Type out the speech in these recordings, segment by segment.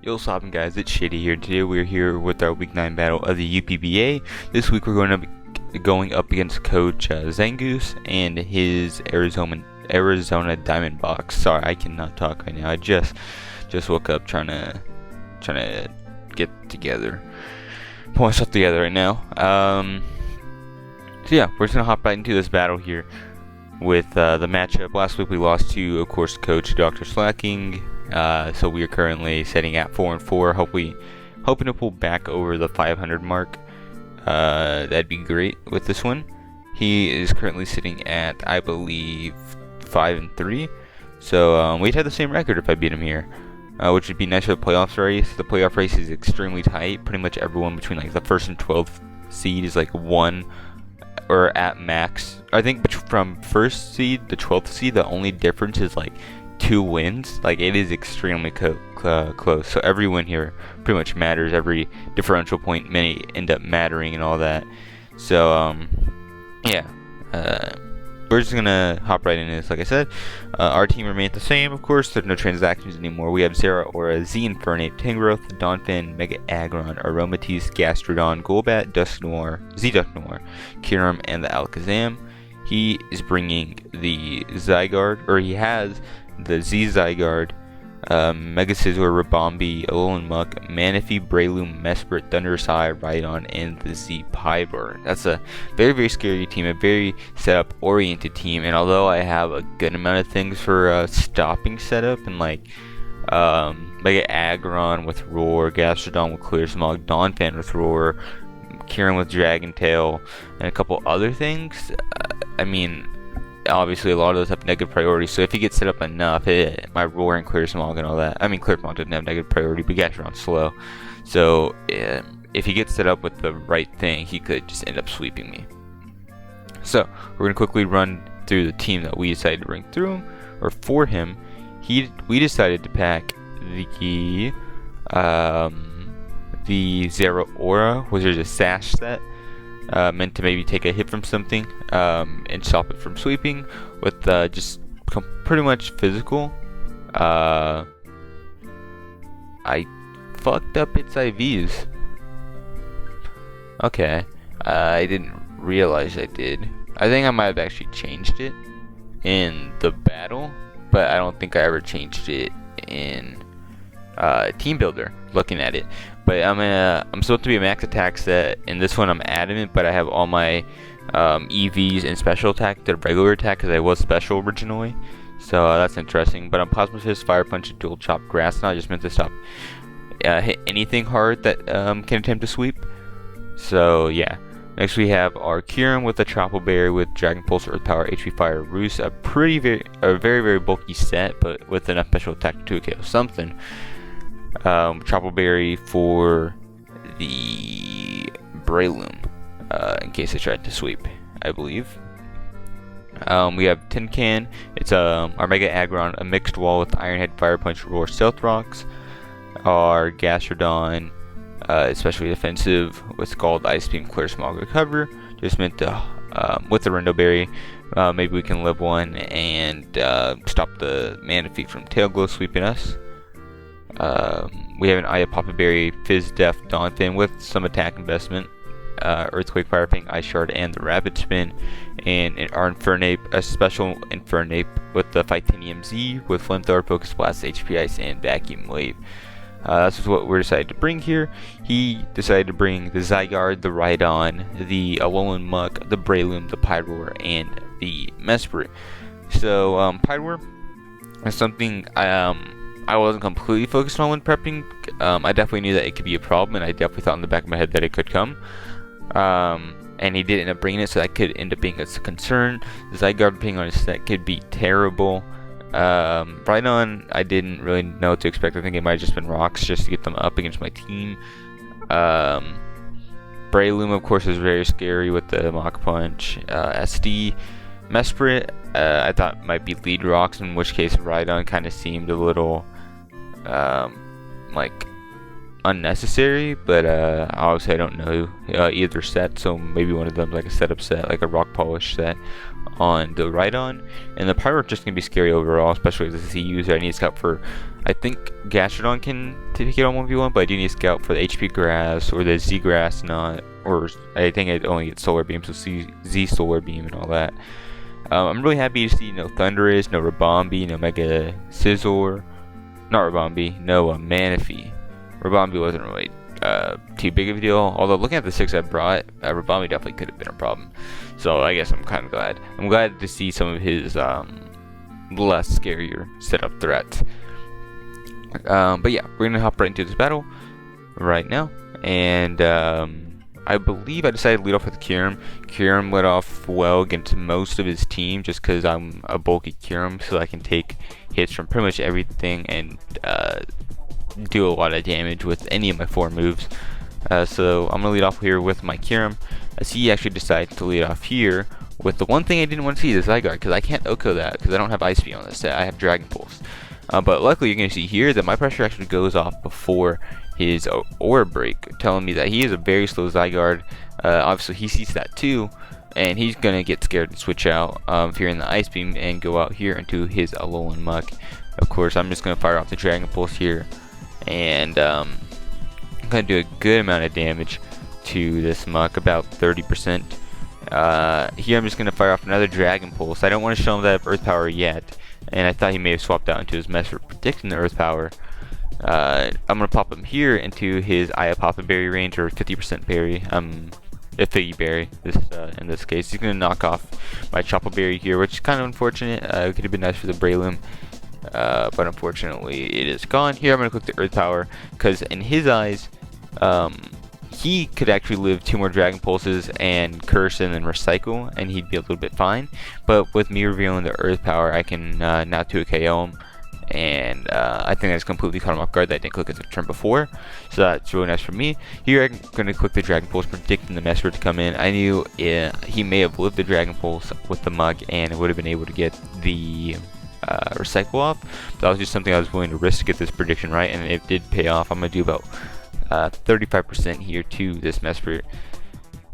Yo, what's up, guys? It's Shady here. Today we're here with our Week 9 battle of the UPBA. This week we're going up against Coach Zangoose and his Arizona Diamondboks. Sorry, I cannot talk right now. I just woke up trying to get together, pull myself together right now. So yeah, we're just gonna hop right into this battle here with the matchup. Last week we lost to, of course, Coach Dr. Slacking. So we are currently sitting at 4-4, hoping to pull back over the 500 mark. That'd be great with this one. He is currently sitting at, I believe, 5-3. So we'd have the same record if I beat him here, which would be nice for the playoffs race. The playoff race is extremely tight. Pretty much everyone between like the 1st and 12th seed is like 1 or at max. I think from 1st seed to 12th seed, the only difference is like 2 wins. Like, it is extremely close. So every win here pretty much matters. Every differential point may end up mattering and all that. So yeah, we're just gonna hop right into this. Like I said, our team remained the same. Of course, there's no transactions anymore. We have Zera Aura, Z Infernape, Tangrowth, Donphin, Mega Aggron, Aromatisse, Gastrodon, Golbat, Dusknoir, Z Dusknoir, Kyurem, and the Alakazam. He is bringing the Zygarde, or he has the Z Zygarde, Mega Scizor, Rabombi, Alolan Muck, Manaphy, Breloom, Mesprit, Thundersai, Rhydon, and the Z Piber. That's a very, very scary team, a very setup-oriented team, and although I have a good amount of things for stopping setup, and like Mega Aggron with Roar, Gastrodon with Clear Smog, Donphan with Roar, Kyurem with Dragon Tail, and a couple other things, I mean, obviously a lot of those have negative priority, so if he gets set up enough, my Roar and Clear Smog and all that, I mean, Clear Smog didn't have negative priority, but Gastrodon's slow, so if he gets set up with the right thing, he could just end up sweeping me. So we're going to quickly run through the team that we decided to bring through him, or for him. We decided to pack the Zera Aura, which is a sash set, meant to maybe take a hit from something and stop it from sweeping, with just pretty much physical. I fucked up its IVs. Okay, I didn't realize I did. I think I might have actually changed it in the battle, but I don't think I ever changed it in Team Builder, looking at it. But I'm supposed to be a max attack set. In this one I'm adamant, but I have all my EVs and special attack to regular attack because I was special originally. So that's interesting. But I'm Plasma Fist, Fire Punch, and Dual Chop Grass now. I just meant to stop hit anything hard that can attempt to sweep. So yeah. Next we have our Kyurem with the Tropical Berry with Dragon Pulse, Earth Power, HP Fire, Roost. A very bulky set, but with enough special attack to KO something. Tropical Berry for the Breloom, in case I tried to sweep, I believe. We have Tin Can. It's our Mega Aggron, a mixed wall with Iron Head, Fire Punch, Roar, Stealth Rocks. Our Gastrodon, especially defensive, with Scald, Ice Beam, Clear Smog, Recover. Just meant to, with the Rindo Berry, maybe we can live one and stop the Manaphy from Tail Glow sweeping us. We have an Aya Papa Berry, Fizz Def, Donphin with some attack investment, Earthquake, Fire Fang, Ice Shard, and the Rapid Spin, and our Infernape, a special Infernape with the Titanium Z with Flamethrower, Focus Blast, HP Ice, and Vacuum Wave. This is what we're decided to bring here. He decided to bring the Zygarde, the Rhydon, the Alolan Muck, the Breloom, the Pyroar, and the Mesprit. So Pyroar is something I wasn't completely focused on when prepping. I definitely knew that it could be a problem, and I definitely thought in the back of my head that it could come. And he did end up bringing it, so that could end up being a concern. The Zygarde being on his set could be terrible. Rhydon, I didn't really know what to expect. I think it might have just been rocks just to get them up against my team. Breloom, of course, is very scary with the Mach Punch. SD, Mesprit, I thought might be lead rocks, in which case Rhydon kind of seemed a little like unnecessary, but obviously I don't know either set, so maybe one of them like a setup set, like a rock polish set on the Rhydon. And the Pyro just gonna be scary overall, especially as a Z user. I need to scout for, I think Gastrodon can take it on 1v1, but I do need to scout for the HP grass or the Z grass, not, or I think I'd only get solar beam, so Z solar beam and all that. I'm really happy to see no Thundurus, no Rabombi, no Mega Scizor, not Rabombi, no Manaphy. Rabombi wasn't really too big of a deal, although looking at the 6 I brought, Rabombi definitely could have been a problem. So I guess I'm kind of glad. I'm glad to see some of his less scarier setup threats. But yeah, we're gonna hop right into this battle right now, and I believe I decided to lead off with Kyurem. Kyurem led off well against most of his team just because I'm a bulky Kyurem, so I can take hits from pretty much everything and do a lot of damage with any of my 4 moves. So I'm gonna lead off here with my Kyurem, as he actually decided to lead off here with the one thing I didn't want to see, the Zygarde, because I can't OHKO that because I don't have Ice Beam on this set. I have Dragon Pulse. But luckily you're going to see here that my pressure actually goes off before his Aura Break, telling me that he is a very slow Zygarde. Obviously he sees that too, and he's going to get scared and switch out here in the Ice Beam and go out here into his Alolan Muck. Of course, I'm just going to fire off the Dragon Pulse here, and I'm going to do a good amount of damage to this Muck, about 30%. Here I'm just going to fire off another Dragon Pulse. I don't want to show him that I have Earth Power yet, and I thought he may have swapped out into his mess for predicting the Earth Power. I'm going to pop him here into his Iapapa Berry range, or 50% berry. A Figgy Berry in this case. He's going to knock off my Chople Berry here, which is kind of unfortunate. It could have been nice for the Breloom, but unfortunately it is gone. Here I'm going to click the Earth Power, because in his eyes, he could actually live 2 more Dragon Pulses and Curse and then Recycle, and he'd be a little bit fine. But with me revealing the Earth Power, I can now 2 KO him, and I think that's completely caught him off guard that I didn't click it the turn before. So that's really nice for me. Here I'm going to click the Dragon Pulse, predicting the Messer to come in. I knew he may have lived the Dragon Pulse with the Mug, and it would have been able to get the Recycle off. But that was just something I was willing to risk to get this prediction right, and it did pay off. I'm going to do about 35% here to this Mesprit,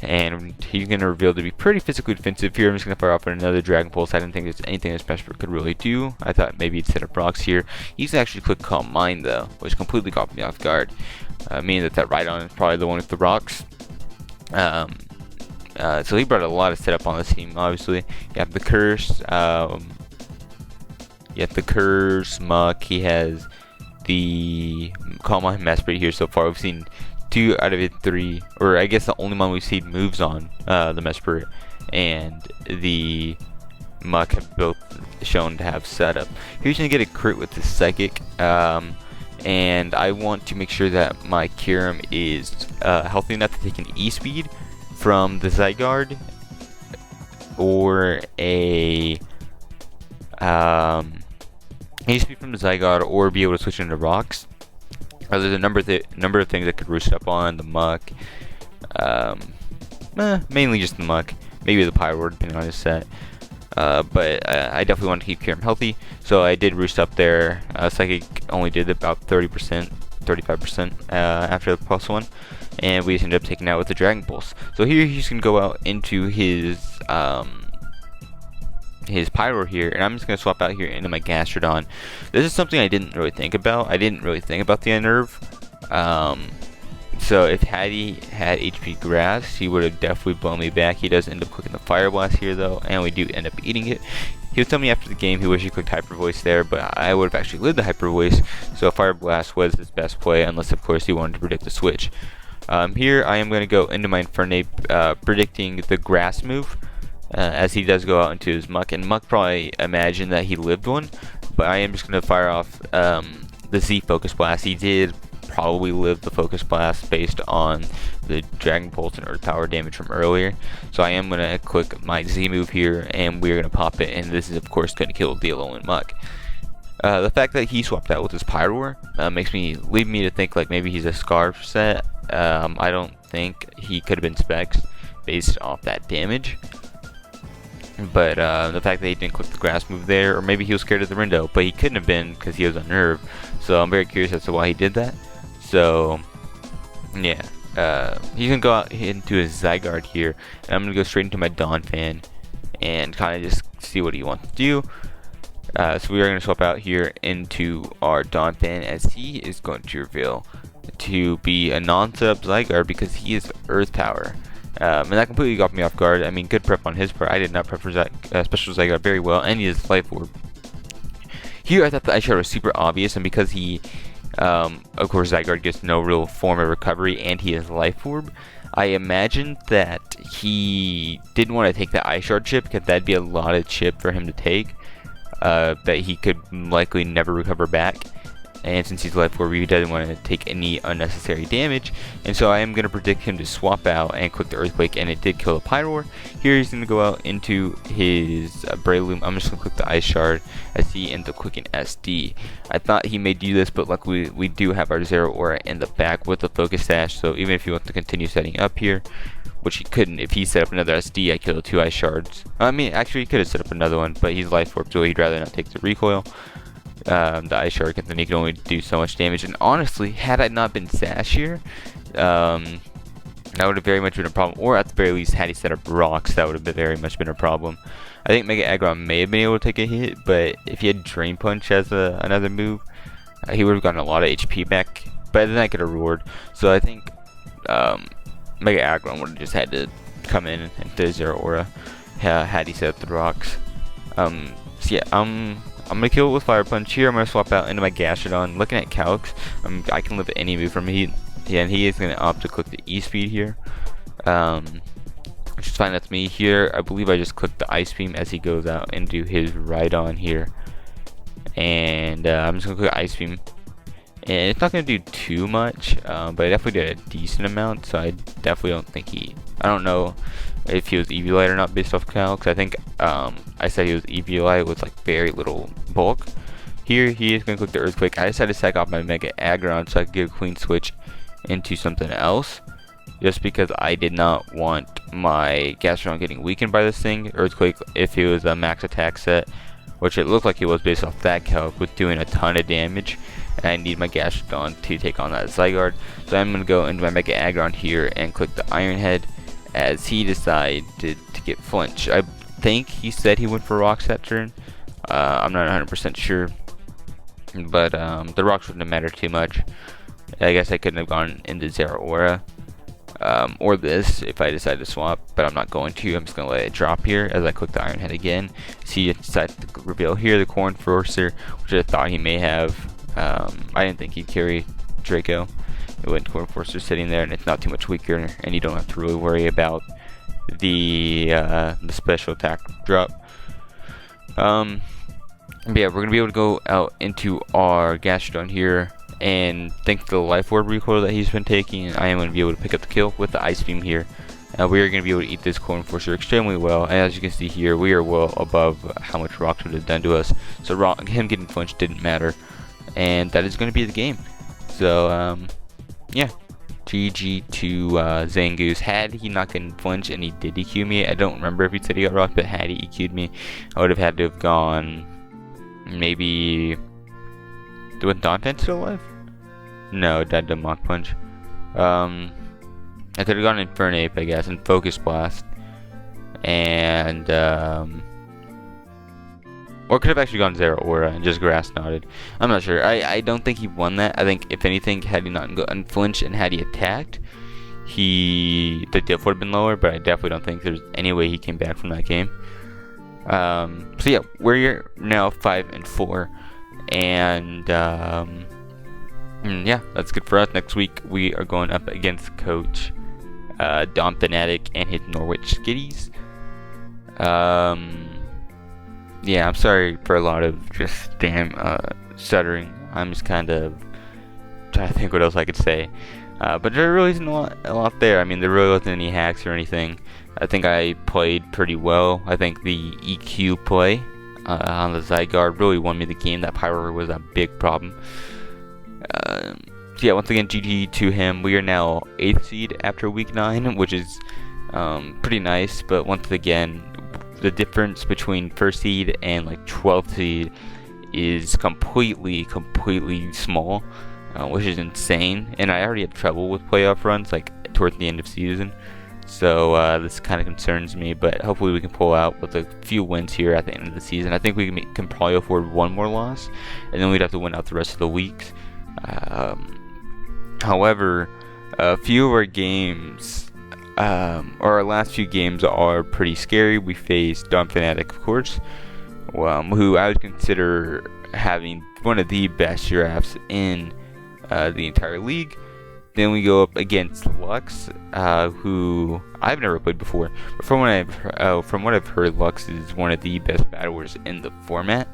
and he's going to reveal to be pretty physically defensive. Here I'm just going to fire off another Dragon Pulse. I didn't think there's anything this Mesprit could really do. I thought maybe he'd set up rocks here. He's actually clicked Calm Mind though, which completely caught me off guard, meaning that Rhydon is probably the one with the rocks. So he brought a lot of setup on this team. Obviously you have the Curse, Muck. He has the Calm Mind Mesprit here so far. We've seen 2 out of it 3, or I guess the only one we've seen moves on the Mesprit and the Muck have both shown to have setup. Here's gonna get a crit with the Psychic, and I want to make sure that my Kyurem is healthy enough to take an E-Speed from the Zygarde, or a E-Speed from the Zygarde, or be able to switch into rocks. There's a number of things that could roost up on the Muck. Mainly just the Muck. Maybe the Pyro, depending on his set. But I definitely want to keep Kyurem healthy, so I did roost up there. Psychic only did about 30%, 35% after the +1, and we just ended up taking out with the Dragon Pulse. So here he's gonna go out into his Pyro here, and I'm just going to swap out here into my Gastrodon. This is something I didn't really think about. I didn't really think about the Unnerve. So if he had HP Grass, he would have definitely blown me back. He does end up clicking the Fire Blast here though, and we do end up eating it. He was telling me after the game he wished he clicked Hyper Voice there, but I would have actually lived the Hyper Voice, so Fire Blast was his best play, unless of course he wanted to predict the switch. Here I am going to go into my Infernape, predicting the Grass move. As he does go out into his Muck, and Muck probably imagined that he lived one, but I am just going to fire off the Z Focus Blast. He did probably live the Focus Blast based on the Dragon Pulse and Earth Power damage from earlier, so I am going to click my Z move here, and we're going to pop it, and this is of course going to kill the Alolan Muck. The fact that he swapped out with his Pyroar lead me to think like maybe he's a Scarf set. I don't think he could have been Specs based off that damage. But the fact that he didn't click the Grass move there, or maybe he was scared of the Rindo, but he couldn't have been because he was unnerved. So I'm very curious as to why he did that. So Yeah, he's gonna go out into his Zygarde here, and I'm gonna go straight into my Donphan and kind of just see what he wants to do. So we are gonna swap out here into our Donphan, as he is going to reveal to be a non-setup Zygarde because he is Earth Power. And that completely got me off guard. I mean, good prep on his part. I did not prep for Special Zygarde very well, and he is Life Orb. Here I thought the Ice Shard was super obvious, and because he, of course, Zygarde gets no real form of recovery, and he is Life Orb, I imagined that he didn't want to take the Ice Shard chip, because that'd be a lot of chip for him to take, that he could likely never recover back. And since he's Life Orb, he doesn't want to take any unnecessary damage, and so I am going to predict him to swap out and click the Earthquake, and it did kill the Pyroar. Here he's going to go out into his Breloom. I'm just going to click the Ice Shard as he ends up clicking SD. I thought he may do this, but luckily we do have our Zero Aura in the back with the Focus Sash, so even if he wants to continue setting up here, which he couldn't, if he set up another SD, I killed 2 Ice Shards. I mean, actually he could have set up another one, but he's Life Orb, so he'd rather not take the recoil. The Ice Shard, and then he can only do so much damage. And honestly, had I not been Sash here, that would have very much been a problem. Or at the very least, had he set up rocks, that would have very much been a problem. I think Mega Aggron may have been able to take a hit, but if he had Drain Punch as another move, he would have gotten a lot of HP back. But then I could have roared. So I think Mega Aggron would have just had to come in into Zero Aura had he set up the rocks. So yeah, I'm going to kill it with Fire Punch. Here I'm going to swap out into my Gastrodon. Looking at Calx, I can live any move from him. And he is going to opt to click the E-Speed here. Which is fine, that's me. Here, I believe I just clicked the Ice Beam as he goes out into his Rhydon here. And I'm just going to click Ice Beam. And it's not going to do too much, but I definitely did a decent amount. So I definitely don't think I don't know if he was Eviolite or not based off Calx. I think I said he was Eviolite with like very little bulk. Here he is going to click the Earthquake. I decided to sack off my Mega Aggron so I could get a clean switch into something else, just because I did not want my Gastrodon getting weakened by this thing. Earthquake, if he was a max attack set, which it looked like he was based off that Calc, was doing a ton of damage, and I need my Gastrodon to take on that Zygarde. So I'm going to go into my Mega Aggron here and click the Iron Head as he decided to get flinch. I think he said he went for rocks that turn. I'm not 100% sure, but the rocks wouldn't have mattered too much. I guess I couldn't have gone into Zero Aura or this if I decided to swap, but I'm not going to. I'm just going to let it drop here as I click the Iron Head again. See, it decided to reveal here the Corn Forcer, which I thought he may have. I didn't think he'd carry Draco. It went Corn Forcer sitting there, and it's not too much weaker, and you don't have to really worry about the special attack drop. But yeah, we're gonna be able to go out into our Gastrodon here, and thanks to the Life Orb recoil that he's been taking, I am gonna be able to pick up the kill with the Ice Beam here. We are gonna be able to eat this Corn Forcer extremely well, and as you can see here, we are well above how much rocks would have done to us. So him getting flinched didn't matter, and that is gonna be the game. So yeah, GG to Zangoose. Had he not gotten flinch and he did EQ me, I don't remember if he said he got rocked, but had he EQ'd me, I would have had to have gone maybe. Was Donphan still alive? No, it died to Mach Punch. I could have gone Infernape, I guess, and Focus Blast, and or could have actually gone Zero Aura and just Grass Knotted. I'm not sure. I don't think he won that. I think if anything, had he not gone flinch and had he attacked, the diff would have been lower. But I definitely don't think there's any way he came back from that game. So yeah, we're now 5-4, and yeah, that's good for us. Next week we are going up against Coach Dom Fanatic and his Norwich Skitties. Yeah, I'm sorry for a lot of just stuttering. I'm just kind of trying to think what else I could say. But there really isn't a lot there. I mean, there really wasn't any hacks or anything. I think I played pretty well. I think the EQ play on the Zygarde really won me the game. That Pyroar was a big problem. So yeah, once again, GG to him. We are now 8th seed after week 9, which is pretty nice. But once again, the difference between 1st seed and like 12th seed is completely small. which is insane. And I already have trouble with playoff runs, like towards the end of season. So this kind of concerns me, but hopefully we can pull out with a few wins here at the end of the season. I think we can probably afford one more loss, and then we'd have to win out the rest of the weeks. However, a few of our games, or our last few games, are pretty scary. We faced Dumb Fanatic, of course, who I would consider having one of the best drafts in the entire league. Then we go up against Lux, who I've never played before, but from what I've heard, Lux is one of the best battlers in the format.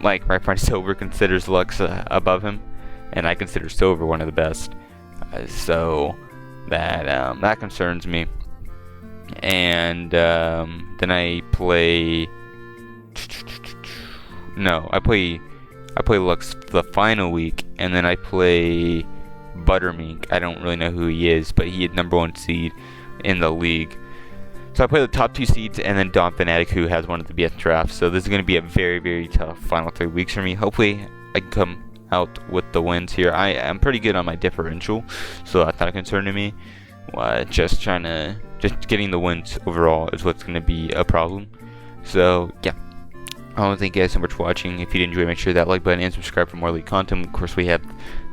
Like my friend Silver considers Lux above him, and I consider Silver one of the best. So that concerns me. And then I play Lux the final week, and then I play Buttermink. I don't really know who he is, but he had #1 seed in the league. So I play the top 2 seeds, and then Dawn Fanatic, who has one of the best drafts. So this is going to be a very, very tough final 3 weeks for me. Hopefully I can come out with the wins here. I am pretty good on my differential, so that's not a concern to me. Just getting the wins overall is what's going to be a problem. So yeah, I want to thank you guys so much for watching. If you did enjoy, make sure that like button and subscribe for more league content. Of course, we have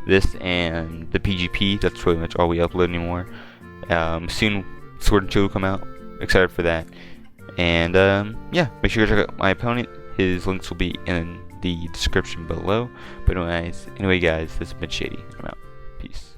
this and the PGP. That's pretty much all we upload anymore. Soon Sword and Shield will come out. Excited for that. And yeah, make sure you check out my opponent. His links will be in the description below. But anyway guys, this has been Shady. I'm out. Peace.